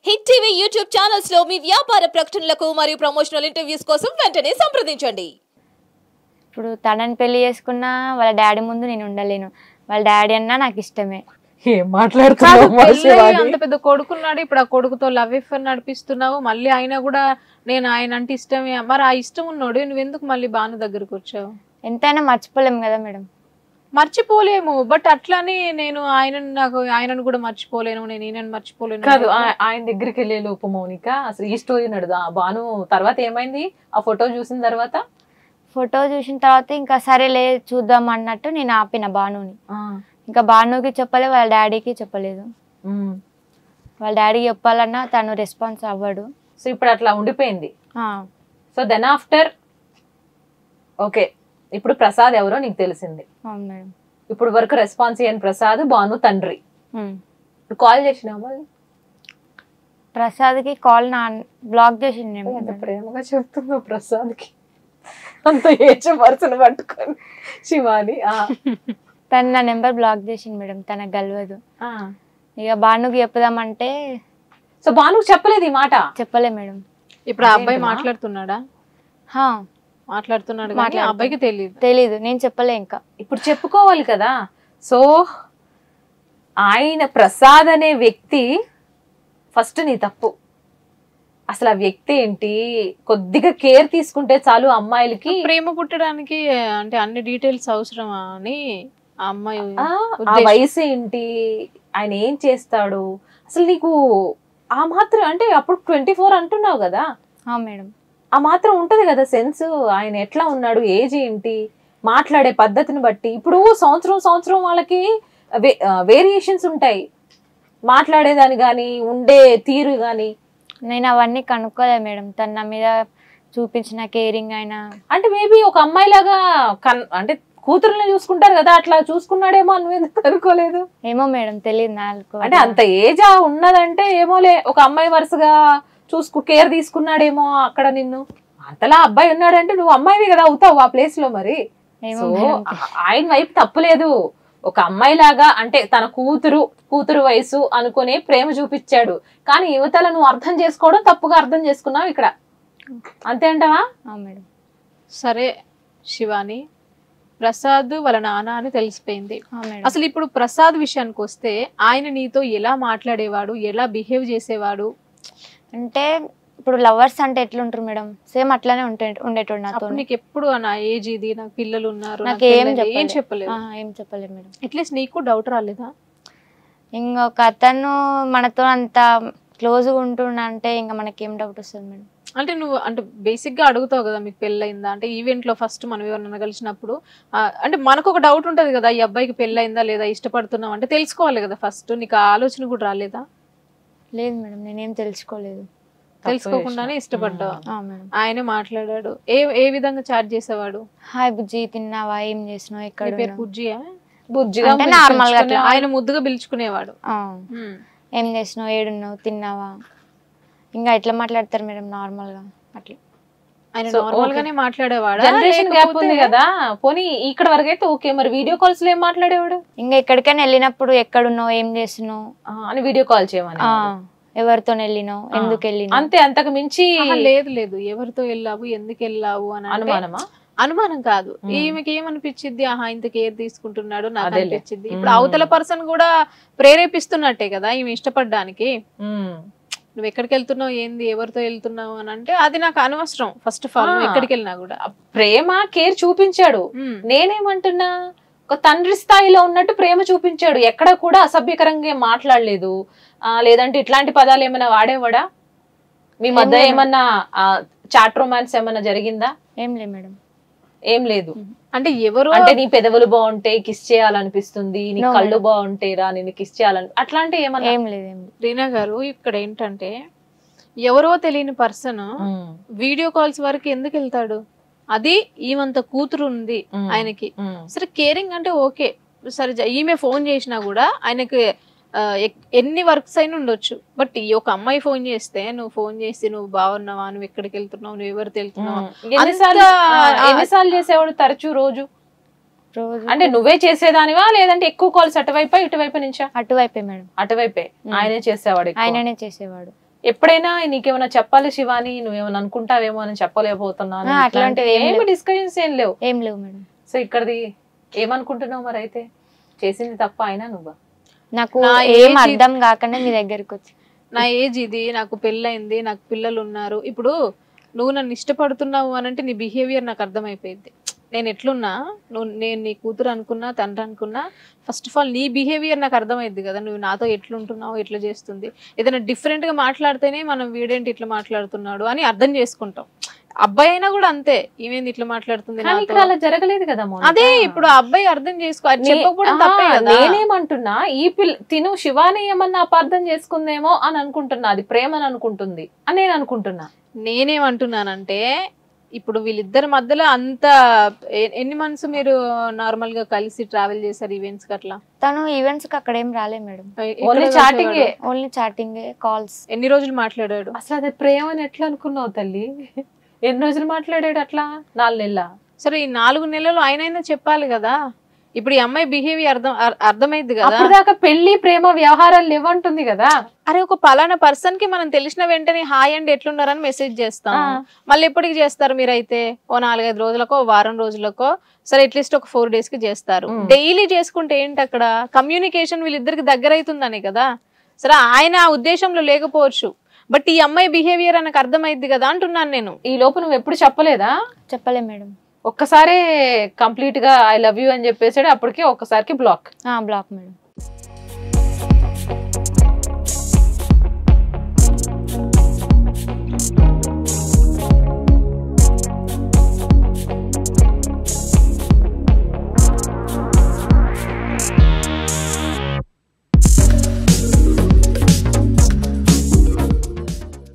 Hit TV YouTube channels లో మీ వ్యాపార ప్రకటనలకు మరియు ప్రమోషనల్ ఇంటర్వ్యూస్ కోసం వెంటనే సంప్రదించండి. ఇప్పుడు తనని పెళ్లి చేసుకున్నా వాళ్ళ డాడీ ముందు నేను ఉండలేను. వాళ్ళ డాడీ అన్నా నాకు ఇష్టమే. ఏం మాట్లాడుతున్నావు? అంత పెద్ద కొడుకున్నాడు, ఇప్పుడు ఆ కొడుకుతో లవ్ అఫేర్ నడిపిస్తున్నావు. మళ్ళీ ఆయన కూడా నేను ఆయన అంటే ఇష్టమే. మరి ఆ ఇష్టం ఉన్నాడు నువ్వెందుకు మళ్ళీ బాను దగ్గరకు వచ్చావు? ఎంతైనా మర్చిపోలేము కదా మేడం. మర్చిపోలేము, బట్ అట్లానే నేను ఆయనను కూడా మర్చిపోలేను, నేను ఈయనను మర్చిపోలేను కాదు. ఆయన దగ్గరికి వెళ్ళే లోపు మౌనిక అసలు ఈ స్టోరీ నడుదా బాను తర్వాత ఏమైంది? ఆ ఫోటో చూసిన తర్వాత ఇంకా సరేలే చూద్దాం అన్నట్టు నేను ఆపిన బానుని. ఇంకా బానుకి చెప్పలే, వాళ్ళ డాడీకి చెప్పలేదు. వాళ్ళ డాడీకి చెప్పాలన్నా తను రెస్పాన్స్ అవ్వడు. సో ఇప్పుడు అట్లా ఉండిపోయింది. సో దెన్ ఆఫ్టర్ ఓకే, ఇప్పుడు ప్రసాద్ ఎవరో నీకు తెలిసింది. అవును మేడం. ఇప్పుడు వరకు రెస్పాన్స్ ఇయ్యని ప్రసాద్ బాను తండ్రి. కాల్ చేసినావా? ప్రసాద్కి కాల్ బ్లాక్ చేసింది. ఎంత ప్రేమగా చెప్తున్నా ప్రసాద్కి, అంత ఏజ్ పర్సన్ పట్టుకొని శివాని. తను నా నెంబర్ బ్లాక్ చేసింది మేడం, తనకు గెలవదు. ఇక బానుకి చెప్పుదామంటే సో బానుకి చెప్పలేదు ఈ మాట? చెప్పలే మేడం. ఇప్పుడు ఆ అబ్బాయి మాట్లాడుతున్నాడా? మాట్లాడుతున్నాడు, అబ్బాయికి తెలీదు. నేను చెప్పలే. ఇంకా ఇప్పుడు చెప్పుకోవాలి కదా. సో ఆయన ప్రసాద్ అనే వ్యక్తి ఫస్ట్ నీ తప్పు. అసలు ఆ వ్యక్తి ఏంటి, కొద్దిగా కేర్ తీసుకుంటే చాలు అమ్మాయిలకి. ప్రేమ పుట్టడానికి అంటే అన్ని డీటెయిల్స్ అవసరమా అని ఆ అమ్మాయి ఆ వయసు ఏంటి, ఆయన ఏం చేస్తాడు, అసలు నీకు ఆ మాత్రం అంటే అప్పుడు 24 అంటున్నావు కదా మేడం, ఆ మాత్రం ఉంటది కదా సెన్స్. ఆయన ఎట్లా ఉన్నాడు, ఏజ్ ఏంటి, మాట్లాడే పద్ధతిని బట్టి. ఇప్పుడు సంవత్సరం వాళ్ళకి వేరియేషన్స్ ఉంటాయి, మాట్లాడేదాని గాని ఉండే తీరు గాని. నేను అవన్నీ కనుక్కోలే మేడం. తన నా మీద చూపించిన కేరింగ్ అయినా అంటే మేబీ ఒక అమ్మాయి లాగా అంటే కూతురుని చూసుకుంటారు కదా, అట్లా చూసుకున్నాడేమో అని ఎందుకు కనుక్కోలేదు? ఏమో మేడం, తెలియదు నాకు. అంటే అంత ఏజ్ ఉన్నదంటే ఏమోలే, ఒక అమ్మాయి వరుసగా కేర్ తీసుకున్నాడేమో అక్కడ నిన్ను. అంతలా అబ్బాయి ఉన్నాడంటే నువ్వు అమ్మాయివి కదా అవుతావు ఆ ప్లేస్ లో. మరి సో ఆయన వైపు తప్పులేదు. ఒక అమ్మాయి లాగా అంటే తన కూతురు వయసు అనుకునే ప్రేమ చూపించాడు, కానీ యువతల నువ్వు అర్థం చేసుకోవడం తప్పుగా అర్థం చేసుకున్నావు ఇక్కడ. అంతే అంటావా? మేడం. సరే శివాని, ప్రసాద్ వాళ్ళ నాన్న అని తెలిసిపోయింది. అసలు ఇప్పుడు ప్రసాద్ విషయానికి వస్తే ఆయన నీతో ఎలా మాట్లాడేవాడు, ఎలా బిహేవ్ చేసేవాడు? అంటే ఇప్పుడు లవర్స్ అంటే ఎట్లుంటారు మేడం, సేమ్ అట్లానే ఉండేటోడు నాతో. నీకు ఎప్పుడు నా ఏజ్ ఇది, నాకు పిల్లలు ఉన్నారు, నాకు ఏం చెప్పలేదు మేడం. అట్లీస్ట్ నీకు డౌట్ రాలేదా? ఇంకొక అతను మనతో అంత క్లోజ్గా ఉంటుండే అంటే ఇంకా మనకేం డౌట్ వస్తుంది మేడం? అంటే నువ్వు అంటే బేసిక్ గా అడుగుతావు కదా మీకు పెళ్ళయిందా అంటే, ఈవెంట్ లో ఫస్ట్ మనం ఎవరన్నా కలిసినప్పుడు అంటే మనకు ఒక డౌట్ ఉంటది కదా, ఈ అబ్బాయికి పెళ్ళయిందా లేదా, ఇష్టపడుతున్నావు అంటే తెలుసుకోవాలి కదా ఫస్ట్. నీకు ఆ ఆలోచన కూడా రాలేదా? లేదు మేడం, నేనేం తెలుసుకోలేదు. తెలుసుకోకుండానే ఇష్టపడ్డావు. ఆయన మాట్లాడాడు, ఏ విధంగా చాట్ చేసేవాడు? హాయ్ బుజ్జి, తిన్నావా, ఏం చేసినావు, ఎక్కడ పేరు బుజ్జియా? బుజ్జిగా నార్మల్ గా ఆయన ముద్దుగా పిలుచుకునేవాడు. ఏం చేసినావు, ఏడున్నావు, తిన్నావా, ఇంకా ఎట్లా మాట్లాడతారు మేడం నార్మల్ గా అట్లా. ఆయన నార్మల్ గానే మాట్లాడేవాడు. జనరేషన్ గ్యాప్ ఉంది కదా. పోనీ ఇక్కడ వరకు అయితే ఓకే, మరి వీడియో కాల్స్ లో ఏం మాట్లాడేవాడు? ఇంకా ఎక్కడికైనా వెళ్ళినప్పుడు ఎక్కడున్నావు, ఏం చేస్తున్నావు అని వీడియో కాల్ చేయమని. ఎవరితో వెళ్ళినావు, ఎందుకు వెళ్ళినావు, అంతే. అంతకు మించి లేదు ఎవరితో వెళ్ళావు, ఎందుకు వెళ్ళావు అని అనుమానమా? అనుమానం కాదు, ఈమెకి ఏమనిపించింది, ఆహా ఇంత కేర్ తీసుకుంటున్నాడు నాకు అనిపించింది. ఇప్పుడు అవతల పర్సన్ కూడా ప్రేరేపిస్తున్నట్టే కదా ఈమె ఇష్టపడడానికి. నువ్వు ఎక్కడికి వెళ్తున్నావు, ఏంది, ఎవరితో వెళ్తున్నావు అని అంటే అది నాకు అనవసరం. ఫస్ట్ ఆఫ్ ఆల్ నువ్వు ఎక్కడికి వెళ్ళినా కూడా ప్రేమ కేర్ చూపించాడు. నేనేమంటున్నా, ఒక తండ్రి స్థాయిలో ఉన్నట్టు ప్రేమ చూపించాడు. ఎక్కడ కూడా అసభ్యకరంగా మాట్లాడలేదు, లేదంటే ఇట్లాంటి పదాలు ఏమైనా వాడేవాడా? మీ మధ్య ఏమన్నా చాట్ రొమాన్స్ ఏమన్నా జరిగిందా? ఏం లేదు మేడం, ఏం లేదు. అంటే ఎవరు అంటే నీ పెదవులు బాగుంటే కిస్ చేయాలనిపిస్తుంది, నీ కళ్ళు బాగుంటేరా నేను కిస్ చేయాలని, అట్లాంటి ఏమన్నా? ఏం లేదు. రీనా గారు, ఇక్కడ ఏంటంటే ఎవరో తెలియని పర్సన్ వీడియో కాల్స్ వరకు ఎందుకు వెళ్తాడు? అది ఈమంత కూతురు ఉంది ఆయనకి. సరే కేరింగ్ అంటే ఓకే, సరే ఈమె ఫోన్ చేసినా కూడా ఆయనకి ఎన్ని వర్క్స్ అయినా ఉండొచ్చు. బట్ ఈ ఒక అమ్మాయి ఫోన్ చేస్తే నువ్వు ఫోన్ చేసి నువ్వు బాగున్నావా, నువ్వు ఎక్కడికి వెళ్తున్నావు, నువ్వు ఎవరితో వెళ్తున్నావా, ఎన్నిసార్లు చేసేవాడు తరచూ రోజు? అంటే నువ్వే చేసేదానివా లేదంటే ఎక్కువ కాల్స్ అటువైపు ఇటువైపు నుంచా? అటువైపే మేడం. అటువైపే ఆయనే చేసేవాడు. ఆయననే చేసేవాడు. ఎప్పుడైనా నీకేమైనా చెప్పాలి శివాని, నువ్వేమైనా అనుకుంటావేమో అని చెప్పలేకపోతున్నాను, అట్లాంటివి ఏమి డిస్కషన్స్ ఏం లేవు? ఏం లేవు మేడం. సో ఇక్కడది ఏమనుకుంటున్నావు మరి? అయితే చేసింది తప్ప అయినా నువ్వా? నాకు ఏం అర్థం కాకుండా మీ దగ్గరికి వచ్చి, నా ఏజ్ ఇది, నాకు పెళ్ళైంది, నాకు పిల్లలు ఉన్నారు. ఇప్పుడు నువ్వు నన్ను ఇష్టపడుతున్నావు అని అంటే నీ బిహేవియర్ నాకు అర్థమైపోయింది. నేను ఎట్లున్నా, నేను నీ కూతురు అనుకున్నా, తండ్రి అనుకున్నా, ఫస్ట్ ఆఫ్ ఆల్ నీ బిహేవియర్ నాకు అర్థమైంది కదా, నువ్వు నాతో ఎట్లుంటున్నావు, ఎట్లా చేస్తుంది. ఏదైనా డిఫరెంట్ గా మాట్లాడితేనే మనం వీడేంటి ఇట్లా మాట్లాడుతున్నాడు అని అర్థం చేసుకుంటాం. అబ్బాయి అయినా కూడా అంతే, ఈమెంది ఇట్లా మాట్లాడుతుంది. అలా జరగలేదు కదా. అదే ఇప్పుడు ఆ అబ్బాయి అర్థం చేసుకో, చెప్పకపోవడం తప్పే కదా. నేనేమంటున్నా, ఈ తిను శివాని ఏమన్నా అపార్థం చేసుకుందేమో అని అనుకుంటున్నా, అది ప్రేమ అని అనుకుంటుంది అని నేను అనుకుంటున్నా. నేనేమంటున్నానంటే ఇప్పుడు వీళ్ళిద్దరి మధ్యలో అంత ఎన్ని మంత్స్ మీరు నార్మల్ గా కలిసి ట్రావెల్ చేశారు ఈవెంట్స్ కి? అట్లా తను ఈవెంట్స్ కి అక్కడ ఏం రాలే మేడం. Only chatting, calls. ఎన్ని రోజులు మాట్లాడాడు? అసలు అది ప్రేమ అని ఎట్లా అనుకున్నావు తల్లి? ఎన్ని రోజులు మాట్లాడాడు అట్లా? 4 నెలల. సరే ఈ 4 నెలలు ఆయనైనా చెప్పాలి కదా. ఇప్పుడు ఈ అమ్మాయి బిహేవియర్ అర్థమైంది కదా. దాకా పెళ్లి ప్రేమ వ్యవహారాలు లేవంటుంది కదా. అరే ఒక పలానా పర్సన్ కి మనం తెలిసిన వెంటనే హాయ్ అండ్ ఎట్లున్నారని మెసేజ్ చేస్తాం. మళ్ళీ ఎప్పటికి చేస్తారు మీరైతే? ఓ 4-5 రోజులకో, వారం రోజులకో, సరే అట్లీస్ట్ ఒక 4 days కి చేస్తారు. డైలీ చేసుకుంటే ఏంటి అక్కడ కమ్యూనికేషన్ వీళ్ళిద్దరికి దగ్గర అవుతుందని కదా. సరే ఆయన ఆ ఉద్దేశంలో లేకపోవచ్చు, బట్ ఈ అమ్మాయి బిహేవియర్ నాకు అర్థమైంది కదా అంటున్నాను నేను. ఈ లోపు నువ్వు ఎప్పుడు చెప్పలేదా? చెప్పలే మేడం. ఒక్కసారి కంప్లీట్ గా ఐ లవ్ యూ అని చెప్పేసాడు, అప్పటికే ఒక్కసారికి బ్లాక్. Black madam.